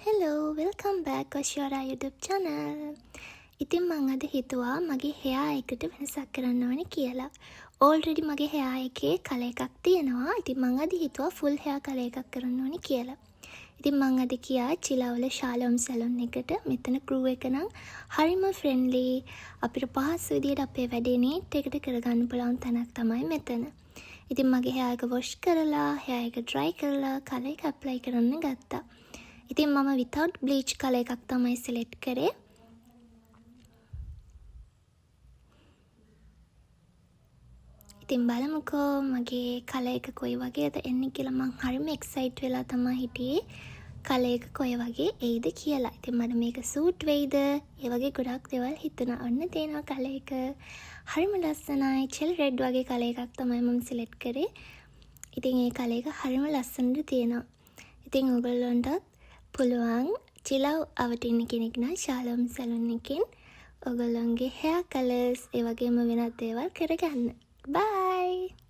Hello, welcome back Oshara YouTube channel. ඉතින් මං අද හිතුවා මගේ hair එකට වෙනසක් කරන්න ඕනේ කියලා. Already මගේ hair එකේ color එකක් තියෙනවා. ඉතින් මං අද හිතුවා full hair color එකක් කරන්න ඕනේ කියලා. ඉතින් මං අද ගියා චිලාවල ශාලෝම් සැලොන් එකට. මෙතන crew එක නම් හරිම friendly. අපිට පහසු විදියට අපේ වැඩේ neat එකට කරගන්න පුළුවන් තැනක් තමයි මෙතන. ඉතින් මගේ hair එක wash කරලා, hair එක dry කරලා, color එක apply කරන්න ගත්තා. ඉතින් මම without bleach color එකක් තමයි select කරේ. ඉතින් බලමුකෝ මගේ color එක කොයි වගේද එන්නේ කියලා. මං හරිම excited වෙලා තමයි හිටියේ color එක කොයි වගේ එයිද කියලා. ඉතින් මට මේක suit වෙයිද? ඒ වගේ ගොඩක් දේවල් හිතුණා. ඔන්න තේනවා color එක. හරිම ලස්සනයි. cherry red වගේ color එකක් තමයි මම select කරේ. ඉතින් ඒ color එක හරිම ලස්සනට තියෙනවා. ඉතින් ඔයගොල්ලන්ටත් පුළුවන් චිලව් අවටින්න කෙනෙක් නම් ශාලෝම් සැලොන් එකෙන් ඔයගොල්ලන්ගේ hair colors ඒ වගේම වෙනත් දේවල් කරගන්න. Bye!